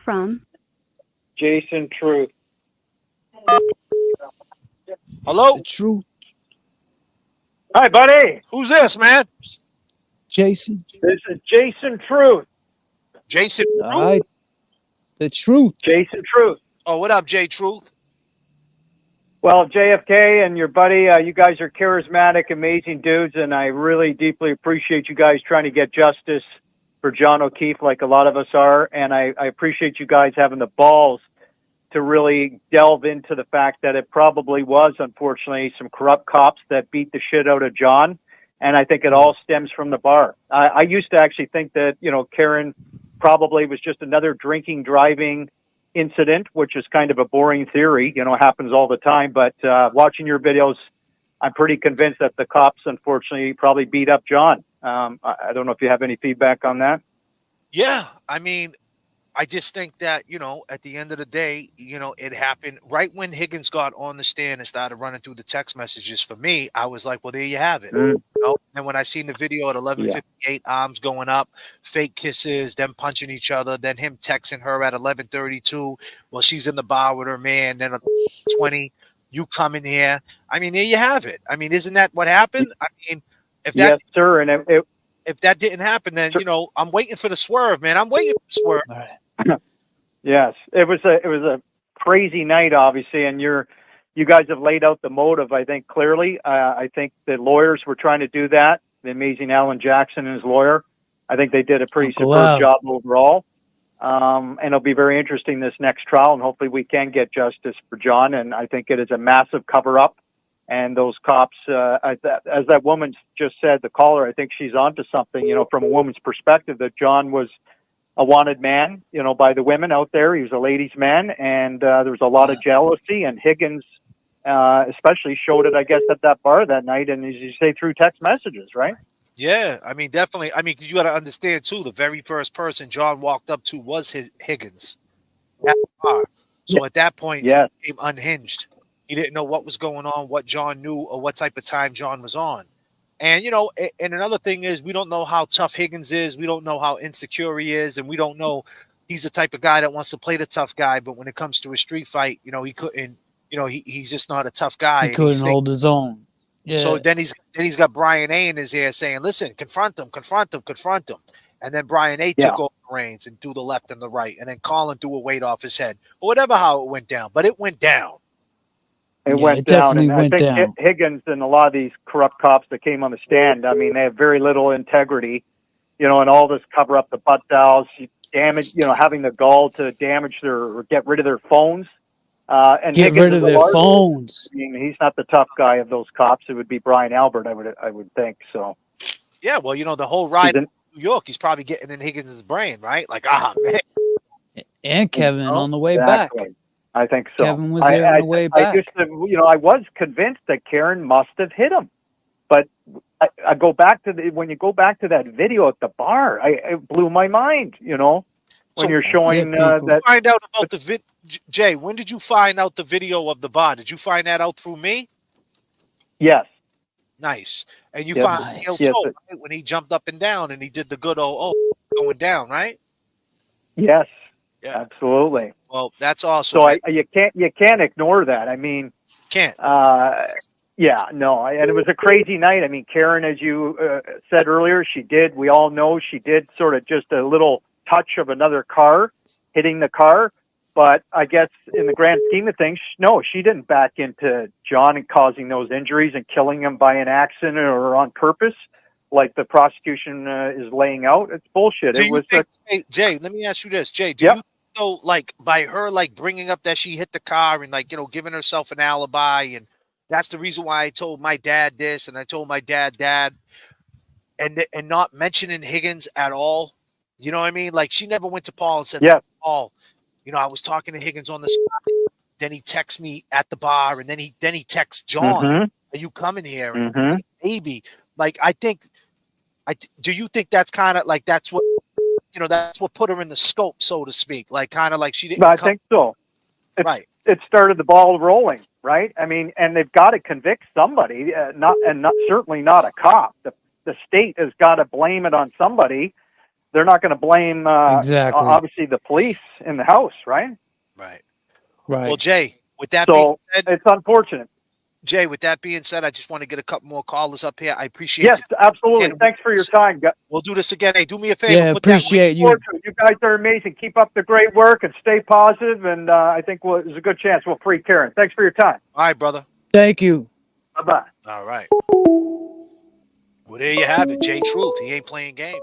from? Jason Truth. Hello? The truth, Hi, buddy. Who's this, man? Jason. This is Jason Truth. Jason All Truth? right. The truth. Jason Truth. Oh, what up, Jay Truth? Well, JFK and your buddy, you guys are charismatic, amazing dudes, and I really deeply appreciate you guys trying to get justice for John O'Keefe like a lot of us are, and I appreciate you guys having the balls to really delve into the fact that it probably was, unfortunately, some corrupt cops that beat the shit out of John, and I think it all stems from the bar. I used to actually think that, Karen probably was just another drinking, driving incident, which is kind of a boring theory, happens all the time. But watching your videos, I'm pretty convinced that the cops, unfortunately, probably beat up John. I don't know if you have any feedback on that. Yeah, I mean, I just think that, at the end of the day, it happened right when Higgins got on the stand and started running through the text messages. For me, I was like, well, there you have it. And when I seen the video at 11:58, arms going up, fake kisses, them punching each other, then him texting her at 11:32, well, she's in the bar with her man, then at 20, you come in here. I mean, there you have it. I mean, isn't that what happened? I mean, if that Yes, sir. And if that didn't happen, then I'm waiting for the swerve, man. I'm waiting for the swerve. All right. yes, it was a crazy night, obviously, and you guys have laid out the motive, I think, clearly. I think the lawyers were trying to do that. The amazing Alan Jackson and his lawyer. I think they did a pretty superb job overall. And it'll be very interesting this next trial, and hopefully we can get justice for John. And I think it is a massive cover-up. And those cops, as that woman just said, the caller, I think she's onto something, from a woman's perspective, that John was a wanted man, by the women out there. He was a ladies' man, and there was a lot of jealousy, and Higgins especially showed it, I guess, at that bar that night, and as you say, through text messages, right? Yeah, I mean, definitely. I mean, you got to understand, too, the very first person John walked up to was Higgins at the bar. So at that point, he became unhinged. He didn't know what was going on, what John knew, or what type of time John was on. And, and another thing is, we don't know how tough Higgins is. We don't know how insecure he is. And we don't know he's the type of guy that wants to play the tough guy. But when it comes to a street fight, he couldn't, he's just not a tough guy. He couldn't hold his own. Yeah. So then he's got Brian A in his ear saying, listen, confront him. And then Brian A took over the reins and threw the left and the right. And then Colin threw a weight off his head. Or whatever how it went down. But it went down. It went down, and I think Higgins and a lot of these corrupt cops that came on the stand, I mean, they have very little integrity, and all this cover up the butt dials, damage, having the gall to damage or get rid of their phones. And get Higgins rid of their phones. I mean, he's not the tough guy of those cops. It would be Brian Albert, I would think. So. Yeah, well, the whole ride in New York, he's probably getting in Higgins' brain, right? Like, man. And Kevin on the way back. I think so. Kevin was there on the way back. I was convinced that Karen must have hit him, but I go back to when you go back to that video at the bar, it blew my mind. When you're showing that. Find out about the Jay. When did you find out the video of the bar? Did you find that out through me? Yes. Nice. And you found right? When he jumped up and down and he did the good old going down, right? Yes. Yeah. Absolutely. Well, that's awesome. So you can't ignore that. I mean, can't. Yeah, no, and it was a crazy night. I mean, Karen, as you said earlier, we all know she did sort of just a little touch of another car hitting the car. But I guess in the grand scheme of things, no, she didn't back into John and causing those injuries and killing him by an accident or on purpose, like the prosecution is laying out. It's bullshit. Jay, let me ask you this, Jay. Do you know, like, by her, like, bringing up that she hit the car and, like, giving herself an alibi, and that's the reason why I told my dad this and I told my dad that, and not mentioning Higgins at all? You know what I mean? Like, she never went to Paul and said, Paul, I was talking to Higgins on the side. Then he texts me at the bar, and then he texts John, are you coming here? And maybe, like, do you think that's kind of like, that's what, that's what put her in the scope, so to speak? Like, kind of like she didn't. I think so. It started the ball rolling, right? I mean, and they've got to convict somebody, certainly not a cop. The state has got to blame it on somebody they're not going to blame Exactly. obviously the police in the house, right? Right. Right. Well, Jay, with that being So said, it's unfortunate. Jay, with that being said, I just want to get a couple more callers up here. I appreciate Yes, you. absolutely. And Thanks for your time. we'll do this again. Hey, do me a favor. Yeah, Put that link. appreciate you. Forward to it. You guys are amazing. Keep up the great work and stay positive, and I think there's a good chance we'll free Karen. Thanks for your time. All right, brother. Thank you. Bye-bye. All right. Well, there you have it, Jay Truth. He ain't playing games.